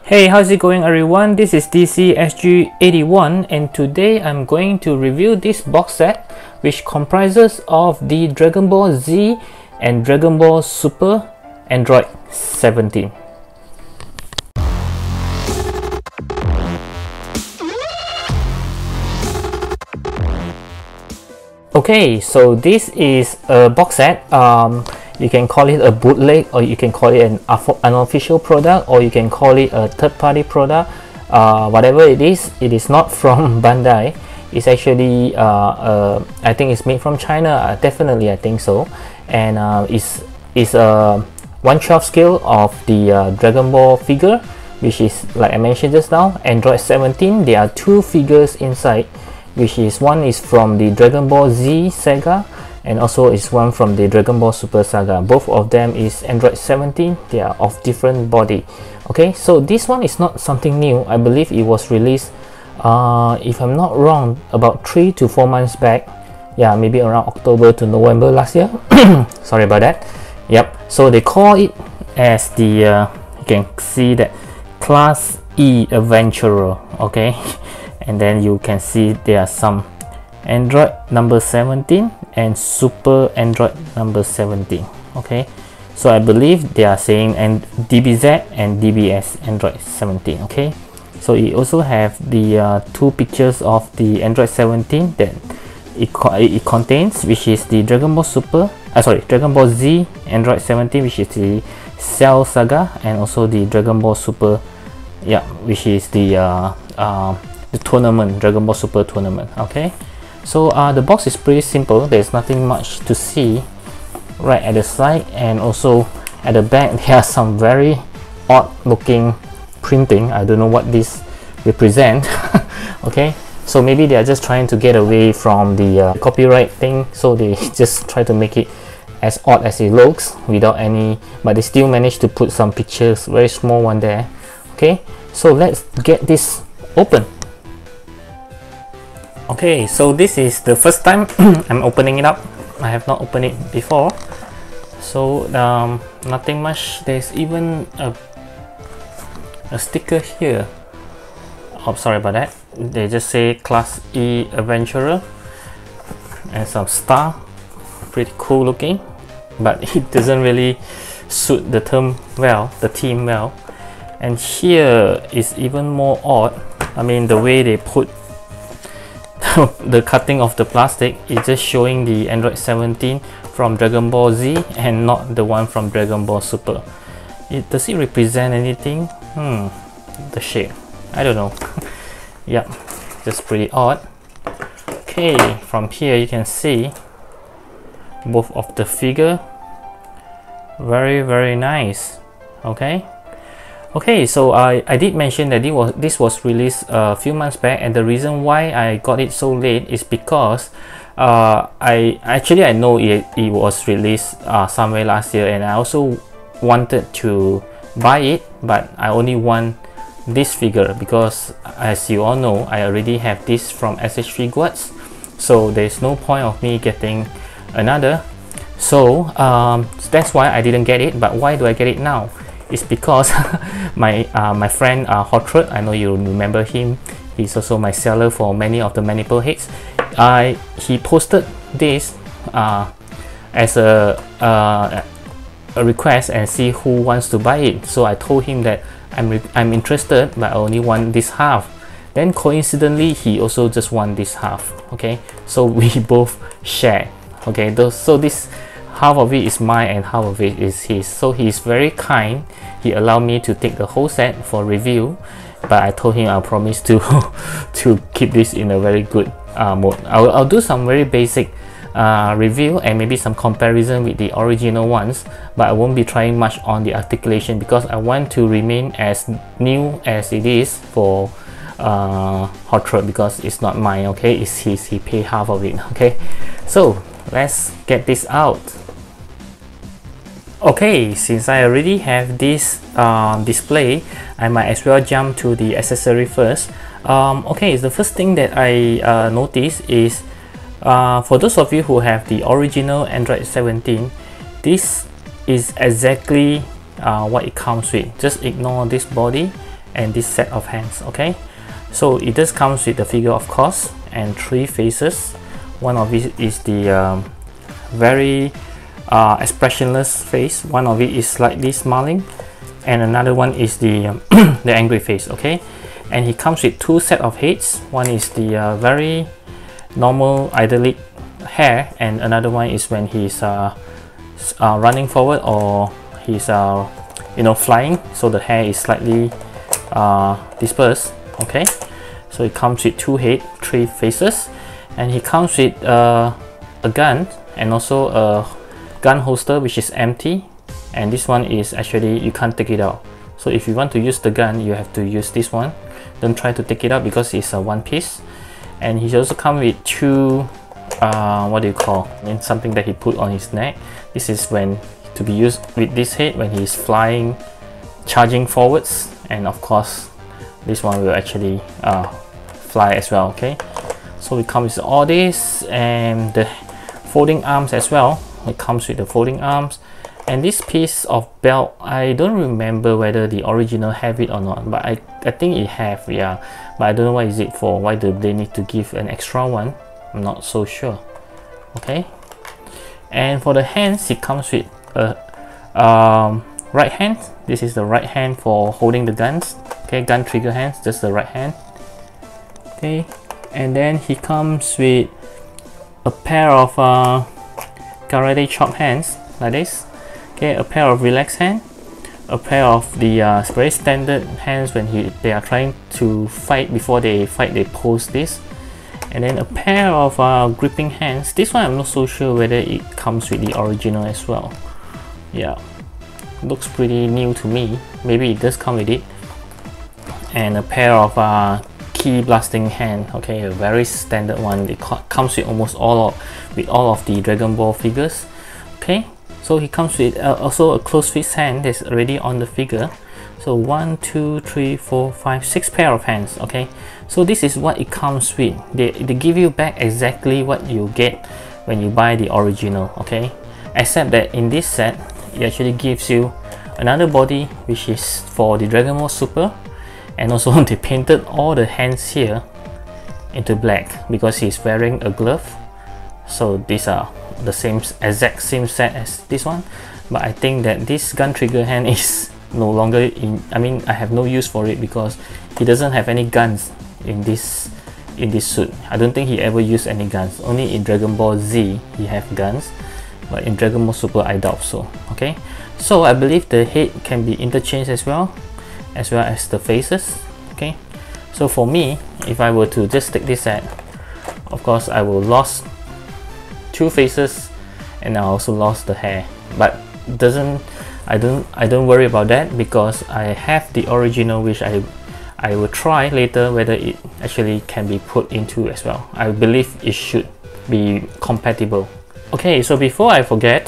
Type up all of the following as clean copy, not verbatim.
Hey, how's it going everyone? This is DCSG 81 and today I'm going to review this box set which comprises of the Dragon Ball Z and Dragon Ball Super Android 17. Okay, so this is a box set. You can call it a bootleg, or you can call it an unofficial product, or you can call it a third-party product. Whatever it is not from Bandai. It's actually I think it's made from China. Definitely, I think so. And it's a 1/12 scale of the Dragon Ball figure, which is, like I mentioned just now, Android 17. There are two figures inside, which is one is from the Dragon Ball Z saga, and also is one from the Dragon Ball Super saga. Both of them is Android 17. They are of different body. Okay, so this one is not something new. I believe it was released, if I'm not wrong, about 3 to 4 months back. Yeah, maybe around October to November last year. Sorry about that. Yep, so they call it as the you can see that Class E Adventurer. Okay, and then you can see there are some Android number 17 and Super Android number 17. Okay, so I believe they are saying and DBZ and DBS Android 17. Okay, so it also have the two pictures of the Android 17 that it contains, which is the Dragon Ball Super, Dragon Ball Z Android 17, which is the Cell Saga, and also the Dragon Ball Super, yeah, which is the tournament, Dragon Ball Super tournament. Okay, so the box is pretty simple. There's nothing much to see right at the side, and also at the back there are some very odd looking printing. I don't know what this represent. Okay, so maybe they are just trying to get away from the copyright thing, so they just try to make it as odd as it looks without any, but they still managed to put some pictures, very small one there. Okay, so let's get this open. Okay, so this is the first time I'm opening it up. I have not opened it before, so nothing much. There's even a sticker here. Oh, sorry about that. They just say Class E Adventurer and some star. Pretty cool looking, but it doesn't really suit the theme well. And here is even more odd. I mean, the way they put the cutting of the plastic is just showing the Android 17 from Dragon Ball Z and not the one from Dragon Ball Super. Does it represent anything? The shape, I don't know. Yeah, just pretty odd. Okay, from here you can see both of the figure. Very nice. Okay, so I did mention that this was released a few months back, and the reason why I got it so late is because I know it was released somewhere last year, and I also wanted to buy it, but I only want this figure because, as you all know, I already have this from Accessory, so there's no point of me getting another. So that's why I didn't get it. But why do I get it now? It's because my friend Hotrud, I know you remember him. He's also my seller for many of the maniple heads. He posted this as a request and see who wants to buy it. So I told him that I'm interested, but I only want this half. Then coincidentally, he also just want this half. Okay, so we both share. Okay, so this half of it is mine and half of it is his. So he's very kind. He allowed me to take the whole set for review, but I told him I promise to to keep this in a very good mode. I'll do some very basic review and maybe some comparison with the original ones, but I won't be trying much on the articulation because I want to remain as new as it is for Hot Rod, because it's not mine. Okay, it's his. He paid half of it. Okay, so let's get this out. Okay, since I already have this display, I might as well jump to the accessory first. Okay, the first thing that I noticed is, for those of you who have the original Android 17, this is exactly what it comes with. Just ignore this body and this set of hands. Okay, so it does comes with the figure, of course, and 3 faces. One of it is the very expressionless face, one of it is slightly smiling, and another one is the the angry face. Okay, and he comes with 2 set of heads. One is the very normal idyllic hair, and another one is when he's running forward, or he's you know, flying, so the hair is slightly dispersed. Okay, so it comes with 2 heads, 3 faces, and he comes with a gun and also a gun holster which is empty, and this one is actually, you can't take it out. So if you want to use the gun, you have to use this one. Don't try to take it out because it's a one piece. And he also comes with 2 what do you call, something that he put on his neck. This is when to be used with this head when he's flying, charging forwards, and of course this one will actually fly as well. Okay, so it comes with all this, and the folding arms as well. It comes with the folding arms, and this piece of belt, I don't remember whether the original have it or not, but I think it have, yeah, but I don't know what is it for. Why do they need to give an extra one? I'm not so sure. Okay, and for the hands, it comes with a right hand. This is the right hand for holding the guns. Okay, gun trigger hands, just the right hand. Okay, and then he comes with a pair of karate chop hands like this. Okay, a pair of relaxed hand, a pair of the very standard hands when they are trying to fight. Before they fight, they pose this, and then a pair of gripping hands. This one I'm not so sure whether it comes with the original as well. Yeah, looks pretty new to me. Maybe it does come with it. And a pair of key blasting hand. Okay, a very standard one. It comes with almost all of the Dragon Ball figures. Okay, so he comes with also a close fist hand that's already on the figure. So 1, 2, 3, 4, 5, 6 pair of hands. Okay, so this is what it comes with. They give you back exactly what you get when you buy the original. Okay, except that in this set it actually gives you another body which is for the Dragon Ball Super, and also they painted all the hands here into black because he's wearing a glove. So these are the exact same set as this one, but I think that this gun trigger hand is no longer in, I mean, I have no use for it because he doesn't have any guns in this suit. I don't think he ever used any guns. Only in Dragon Ball Z he have guns, but in Dragon Ball Super I doubt so. Okay, so I believe the head can be interchanged as well as the faces. Okay, so for me, if I were to just take this set, of course I will lost 2 faces, and I also lost the hair, but I don't worry about that because I have the original, which I will try later whether it actually can be put into as well. I believe it should be compatible. Okay, so before I forget,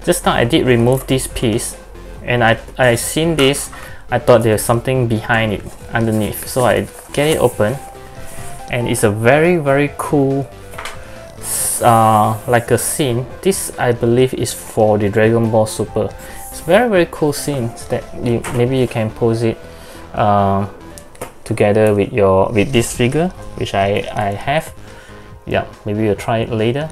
just now I did remove this piece, and I seen this. I thought there's something behind it underneath, so I get it open, and it's a very cool like a scene. This I believe is for the Dragon Ball Super. It's very cool scenes that maybe you can pose it together with this figure which I have. Yeah, maybe we'll try it later.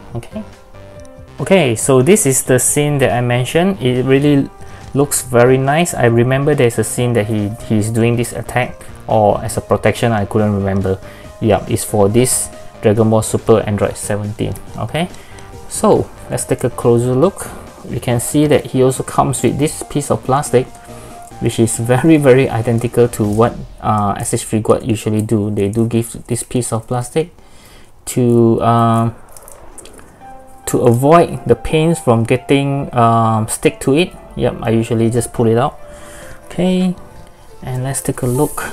Okay, so this is the scene that I mentioned. It really looks very nice. I remember there's a scene that he's doing this attack, or as a protection, I couldn't remember. Yeah, it's for this Dragon Ball Super Android 17. Okay, so let's take a closer look. We can see that he also comes with this piece of plastic, which is very identical to what Accessory Squad usually do. They do give this piece of plastic to avoid the paints from getting stick to it. Yep, I usually just pull it out. Okay, and let's take a look.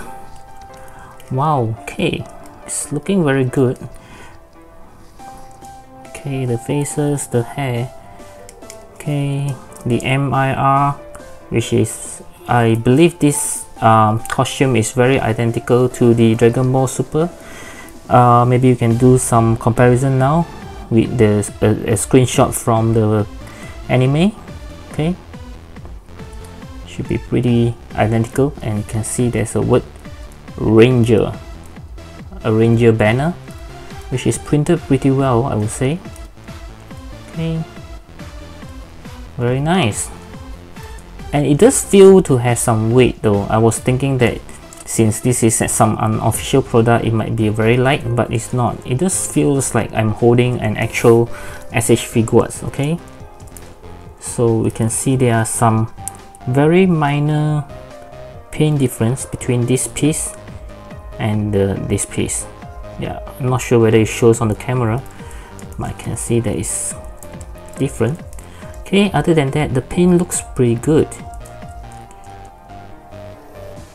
Wow, okay, it's looking very good. Okay, the faces, the hair. Okay, the MIR, which is, I believe this costume is very identical to the Dragon Ball Super. Maybe you can do some comparison now with a screenshot from the anime. Okay, should be pretty identical, and you can see there's a word Ranger, a Ranger banner, which is printed pretty well, I would say. Okay, very nice. And it does feel to have some weight though. I was thinking that since this is some unofficial product, it might be very light, but it's not. It just feels like I'm holding an actual SH Figuarts. Okay, so we can see there are some very minor paint difference between this piece and this piece. Yeah, I'm not sure whether it shows on the camera, but I can see that it's different. Okay, other than that, the paint looks pretty good.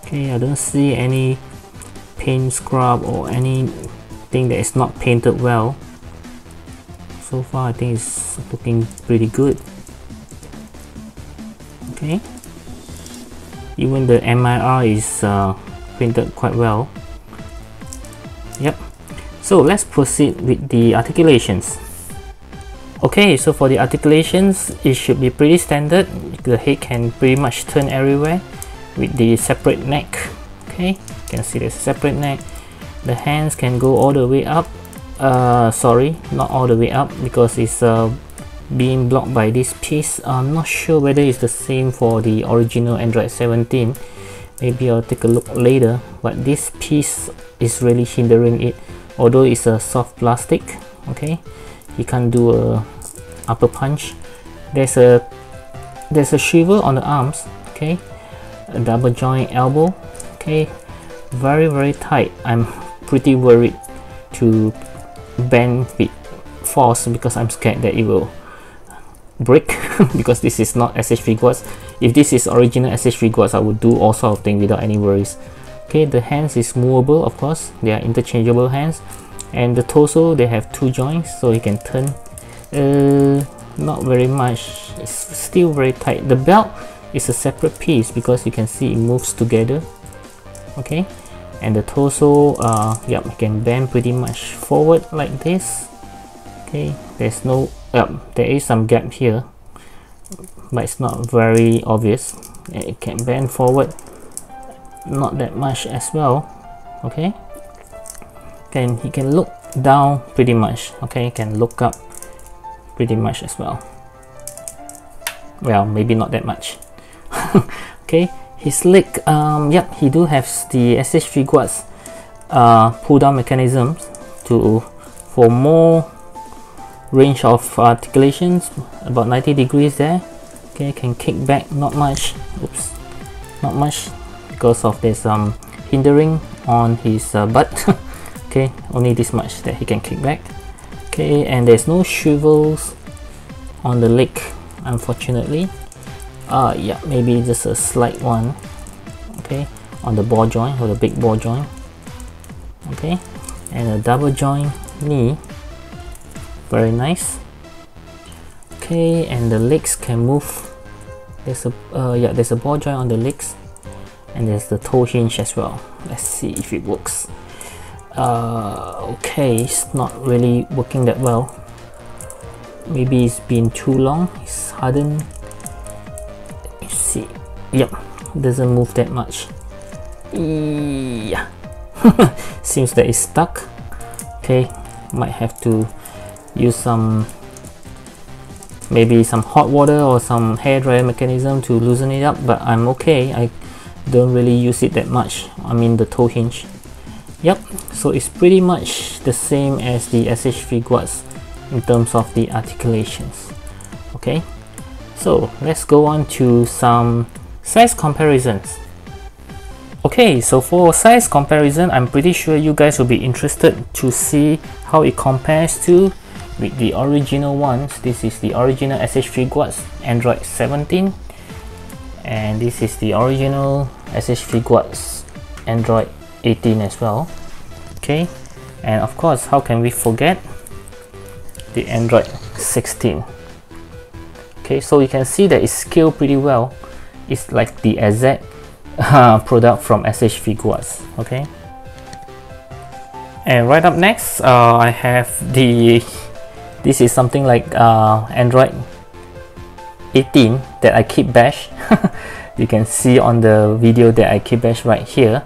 Okay, I don't see any paint scrub or anything that is not painted well. So far, I think it's looking pretty good. Okay, even the MIR is printed quite well. Yep. So let's proceed with the articulations. Okay, so for the articulations, it should be pretty standard. The head can pretty much turn everywhere with the separate neck. Okay, you can see there's a separate neck. The hands can go all the way up. Sorry, not all the way up, because it's being blocked by this piece. I'm not sure whether it's the same for the original Android 17. Maybe I'll take a look later, but this piece is really hindering it, although it's a soft plastic. Okay, you can't do a upper punch. There's a swivel on the arms. Okay, a double joint elbow. Okay, very tight. I'm pretty worried to bend with force because I'm scared that it will break because this is not SH Figuarts. If this is original SH Figuarts, I would do all sort of things without any worries. Okay, the hands is movable, of course. They are interchangeable hands. And the torso, they have two joints, so you can turn. Not very much. It's still very tight. The belt is a separate piece because you can see it moves together. Okay, and the torso, yep, you can bend pretty much forward like this. Okay, there's no, there is some gap here, but it's not very obvious. It can bend forward, not that much as well. Okay, then you can look down pretty much. Okay, you can look up pretty much as well. Well, maybe not that much. Okay, his leg, yep, he do have the SH Figuarts pull down mechanisms for more range of articulations, about 90 degrees there. Okay, can kick back, not much. Oops, not much, because of this hindering on his butt. Okay, only this much that he can kick back. Okay, and there's no swivels on the leg, unfortunately. Yeah, maybe just a slight one. Okay, on the ball joint, or the big ball joint. Okay, and a double joint knee, very nice. Okay, and the legs can move. There's a yeah, there's a ball joint on the legs, and there's the toe hinge as well. Let's see if it works. Okay, it's not really working that well. Maybe it's been too long. It's hardened. Let's see. Yep, doesn't move that much. Yeah. Seems that it's stuck. Okay, might have to use some, maybe some hot water or some hair dryer mechanism to loosen it up, but I'm okay. I don't really use it that much. I mean the toe hinge. Yep, so it's pretty much the same as the SH Figuarts in terms of the articulations. Okay, so let's go on to some size comparisons. Okay, so for size comparison, I'm pretty sure you guys will be interested to see how it compares to with the original ones. This is the original SH Figuarts Android 17, and this is the original SH Figuarts Android 18 as well. Okay, and of course, how can we forget the Android 16? Okay, so you can see that it's scaled pretty well. It's like the exact product from SH Figuarts. Okay, and right up next, I have this is something like Android 18 that I keep bash. you can see on the video that I keybash right here.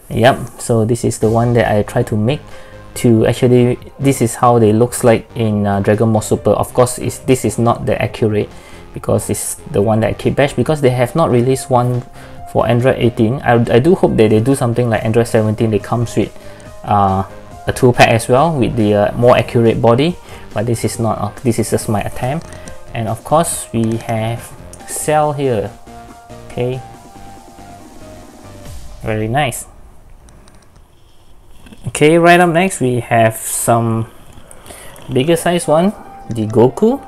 Yep, so this is the one that I try to make to actually, this is how they looks like in Dragon Ball Super. Of course, this is not the accurate because it's the one that I keybash, because they have not released one for Android 18. I do hope that they do something like Android 17. They comes with a tool pack as well with the more accurate body, but this is not. This is just my attempt. And of course, we have Cell here. Okay, very nice. Okay, right up next we have some bigger size one, the Goku.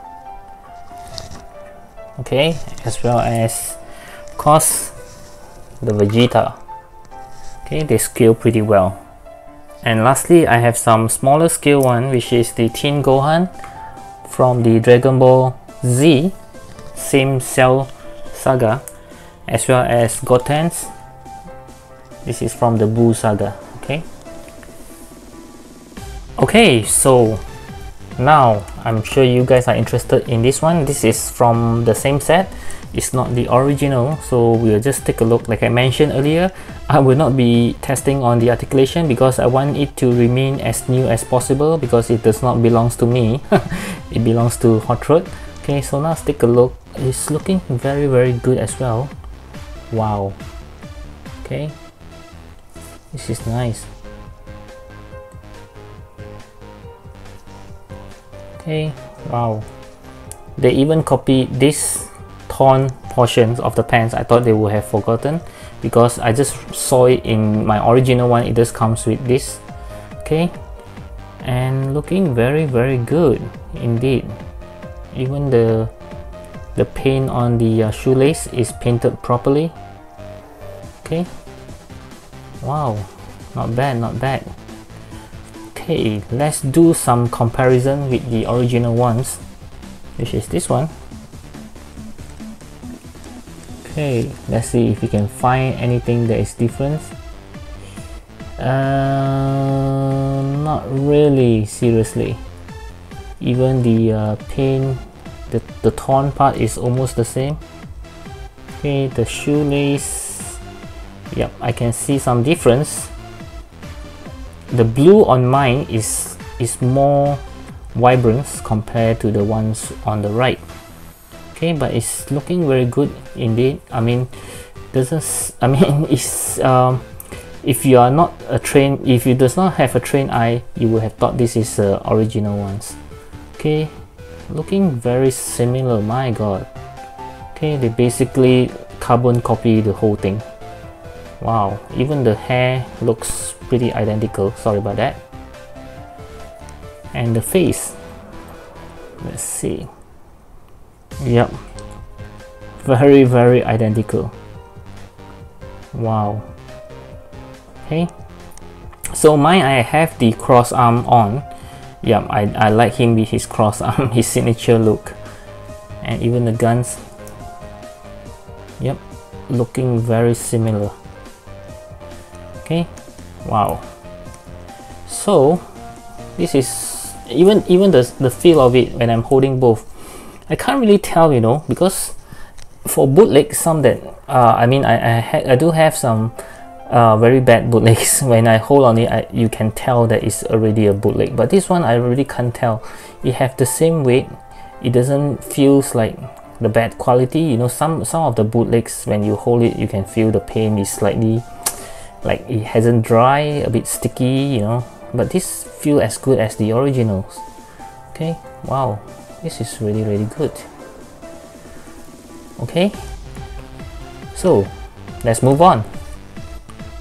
Okay, as well as of course the Vegeta. Okay, they scale pretty well. And lastly, I have some smaller scale one, which is the Teen Gohan from the Dragon Ball Z, same Cell saga, as well as Goten's. This is from the Buu saga. Okay, so now I'm sure you guys are interested in this one. This is from the same set. It's not the original, so we'll just take a look. Like I mentioned earlier, I will not be testing on the articulation because I want it to remain as new as possible, because it does not belongs to me. It belongs to Hot Rod. Okay, so now let's take a look. It's looking very good as well. Wow. Okay, this is nice. Okay, wow. They even copied this torn portions of the pants. I thought they would have forgotten, because I just saw it in my original one. It just comes with this. Okay, and looking very good indeed. Even the paint on the shoelace is painted properly. Okay, wow, not bad. Okay, let's do some comparison with the original ones, which is this one. Okay, let's see if we can find anything that is different. Not really, seriously. Even the paint, the torn part is almost the same. Okay, the shoelace, yep, I can see some difference. The blue on mine is more vibrant compared to the ones on the right. Okay, but it's looking very good indeed. I mean, it's if you are not a trained, if you does not have a trained eye, you would have thought this is original ones. Okay, looking very similar. My god. Okay, they basically carbon copy the whole thing. Wow, even the hair looks pretty identical. Sorry about that. And the face, let's see. Yep, very identical. Wow. Okay, so mine, I have the cross arm on. Yep, I like him with his cross arm, his signature look. And even the guns, yep, looking very similar. Okay, wow. So this is even the feel of it when I'm holding both. I can't really tell, you know, because for bootleg, some that I do have some very bad bootlegs. When I hold on it, you can tell that it's already a bootleg. But this one, I really can't tell. It have the same weight. It doesn't feels like the bad quality. You know, some of the bootlegs, when you hold it, you can feel the paint is slightly like it hasn't dry, a bit sticky, you know. But this feel as good as the originals. Okay, wow, this is really good. Okay, so let's move on.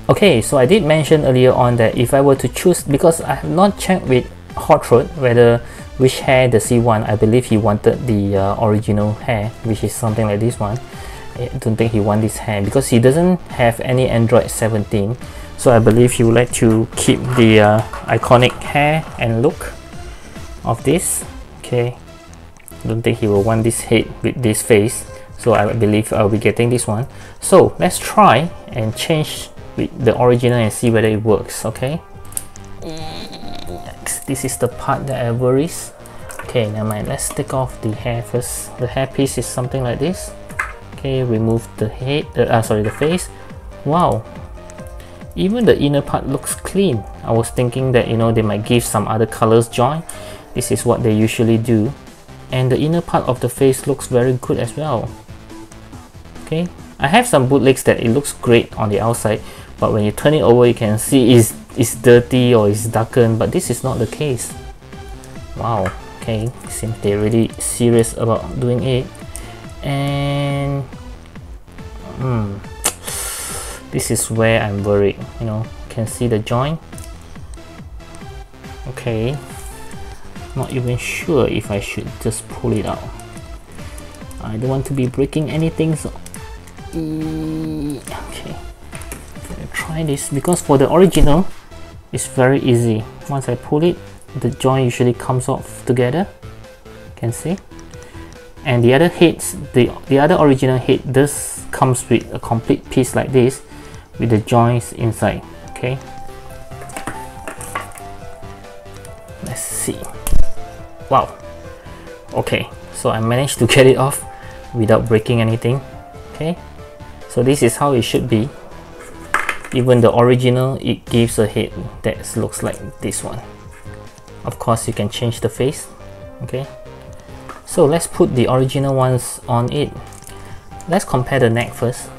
Okay, so I did mention earlier on that if I were to choose, because I have not checked with Hot Rod whether which hair does he want. I believe he wanted the original hair, which is something like this one. I don't think he wants this hair because he doesn't have any Android 17. So I believe he would like to keep the iconic hair and look of this. Okay, don't think he will want this head with this face. So I believe I'll be getting this one. So let's try and change with the original and see whether it works. Okay, this is the part that I worries. Okay, never mind, let's take off the hair first. The hair piece is something like this. Okay, remove the head, sorry, the face. Wow, even the inner part looks clean. I was thinking that, you know, they might give some other colors join. This is what they usually do. And the inner part of the face looks very good as well. Okay, I have some bootlegs that it looks great on the outside, but when you turn it over, you can see it's dirty or it's darkened, but this is not the case. Wow, okay, seems they're really serious about doing it. And this is where I'm worried, you know, can see the joint. Okay, not even sure if I should just pull it out. I don't want to be breaking anything, so okay, gonna try this, because for the original it's very easy. Once I pull it, the joint usually comes off together, you can see. And the other heads, the other original head does comes with a complete piece like this with the joints inside. Okay, let's see. Wow, okay, so I managed to get it off without breaking anything. Okay, so this is how it should be. Even the original, it gives a head that looks like this one. Of course, you can change the face. Okay, so let's put the original ones on it. Let's compare the neck first.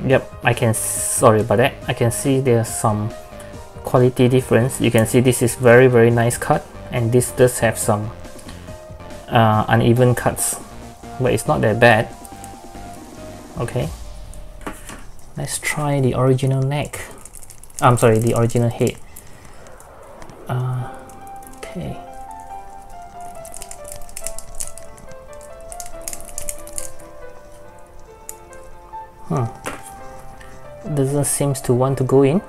Yep, I can, sorry about that, I can see there's some quality difference. You can see this is very nice cut, and this does have some uneven cuts, but it's not that bad. Okay, let's try the original neck. I'm sorry, the original head. Okay, doesn't seem to want to go in.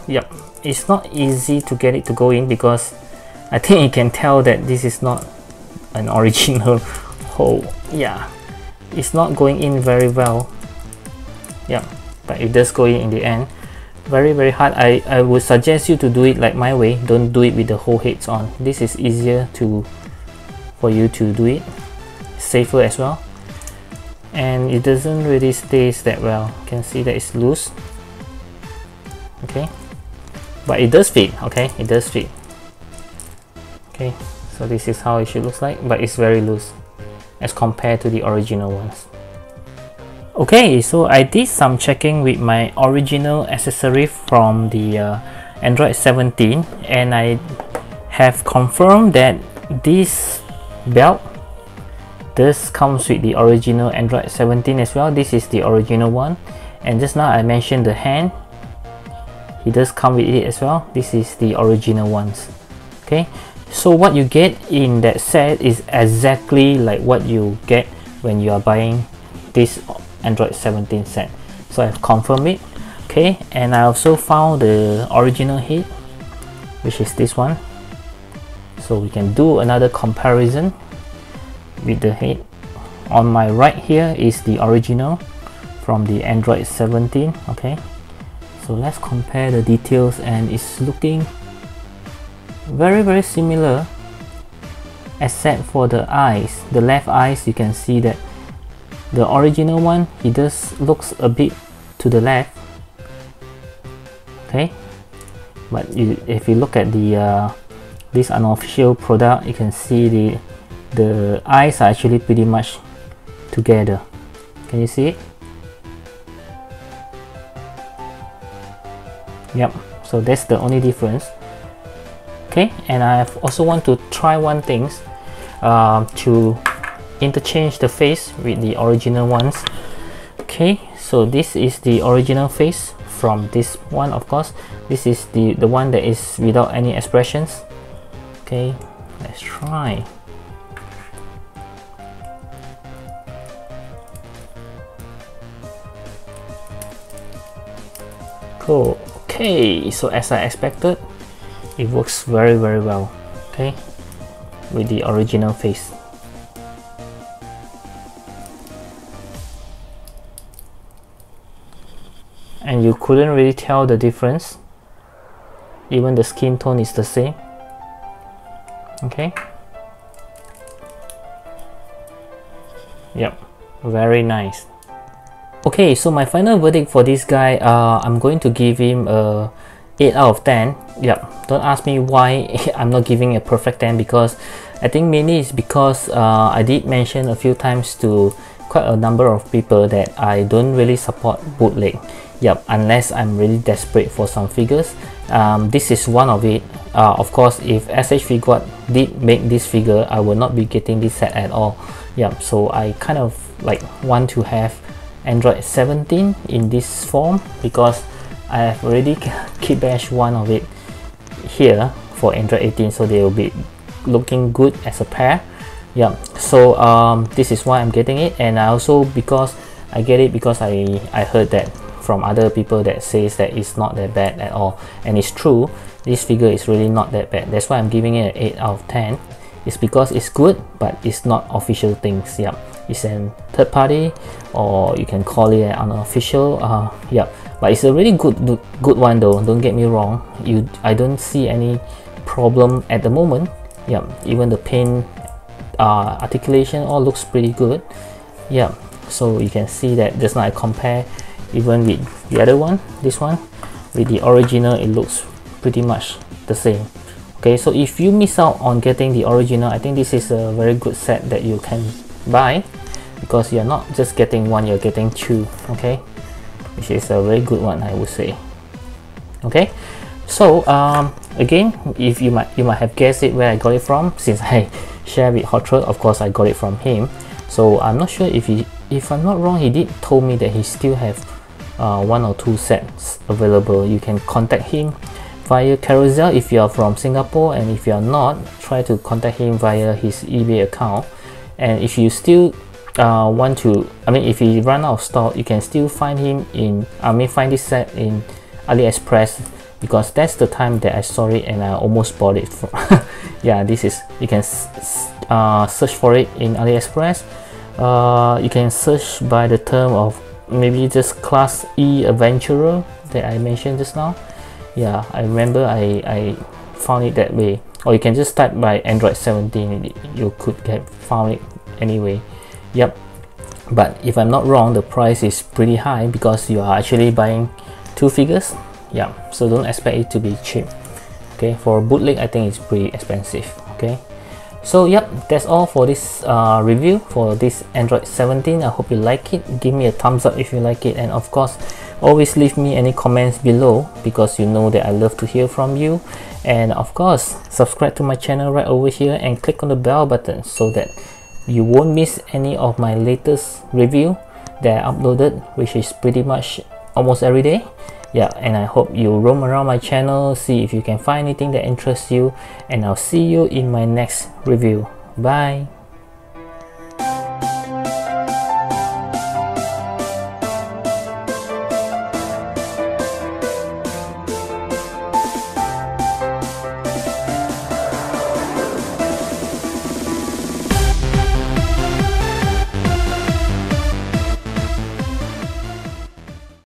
Yep, it's not easy to get it to go in, because I think you can tell that this is not an original hole. Yeah, it's not going in very well. Yeah, but it does go in the end. Very hard. I would suggest you to do it like my way. Don't do it with the whole heads on. This is easier for you to do it, safer as well, and it doesn't really stays that well. You can see that it's loose. Okay, but it does fit. Okay, it does fit. Okay, so this is how it should look like, but it's very loose as compared to the original ones. Okay, so I did some checking with my original accessory from the Android 17, and I have confirmed that this belt does comes with the original Android 17 as well. This is the original one, and just now I mentioned the hand, it does come with it as well. This is the original ones. Okay, so what you get in that set is exactly like what you get when you are buying this Android 17 set. So I've confirmed it. Okay, and I also found the original head, which is this one, so we can do another comparison with the head. On my right here is the original from the Android 17. Okay, so let's compare the details, and it's looking very similar, except for the eyes. The left eyes, you can see that the original one, it does looks a bit to the left. Okay, but if you look at the this unofficial product, you can see the eyes are actually pretty much together. Can you see it? Yep, so that's the only difference. Okay, and I also want to try one thing, to interchange the face with the original ones. Okay, so this is the original face from this one. Of course, this is the one that is without any expressions. Okay, let's try. Cool. Okay, so as I expected, it works very well. Okay, with the original face. And you couldn't really tell the difference even the skin tone is the same. Okay, yep, very nice. Okay, so my final verdict for this guy, I'm going to give him a 8 out of 10. Yep, don't ask me why I'm not giving a perfect 10, because I think mainly it's because I did mention a few times to quite a number of people that I don't really support bootleg. Yep, unless I'm really desperate for some figures. This is one of it. Of course, if SH Figuart did make this figure, I will not be getting this set at all. Yep, so I kind of like want to have Android 17 in this form, because I have already kit bashed one of it here for Android 18, so they will be looking good as a pair. Yeah, so this is why I'm getting it. And I also, because I get it because I heard that from other people that says that it's not that bad at all, and it's true, this figure is really not that bad. That's why I'm giving it an 8 out of 10. It's because it's good, but it's not official things. Yeah, it's a third party, or you can call it an unofficial. Yeah, but it's a really good one though, don't get me wrong. I don't see any problem at the moment. Yeah, even the paint, articulation all looks pretty good. Yeah, so you can see that just now I compare even with the other one, this one with the original, it looks pretty much the same. Okay, so if you miss out on getting the original, I think this is a very good set that you can buy, because you're not just getting one, you're getting two. Okay, which is a very good one, I would say. Okay, so again, if you might have guessed it where I got it from, since I share with Hot Rod, of course I got it from him. So I'm not sure if I'm not wrong, he did told me that he still have 1 or 2 sets available. You can contact him via Carousel if you are from Singapore, and if you are not, try to contact him via his eBay account. And if you still want to, if he run out of stock, you can still find him in, find this set in AliExpress, because that's the time that I saw it and I almost bought it from. Yeah, this is, you can search for it in AliExpress. You can search by the term of maybe just Class E Adventurer that I mentioned just now. Yeah, I remember I found it that way. Or you can just type by Android 17, you could have found it anyway. Yep, but if I'm not wrong, the price is pretty high because you are actually buying 2 figures. Yeah, so don't expect it to be cheap. Okay, for bootleg, I think it's pretty expensive. Okay, so yep, that's all for this review for this Android 17. I hope you like it. Give me a thumbs up if you like it, and of course always leave me any comments below, because you know that I love to hear from you. And of course, subscribe to my channel right over here and click on the bell button so that you won't miss any of my latest review that I uploaded, which is pretty much almost every day. Yeah, and I hope you roam around my channel, see if you can find anything that interests you, and I'll see you in my next review. Bye.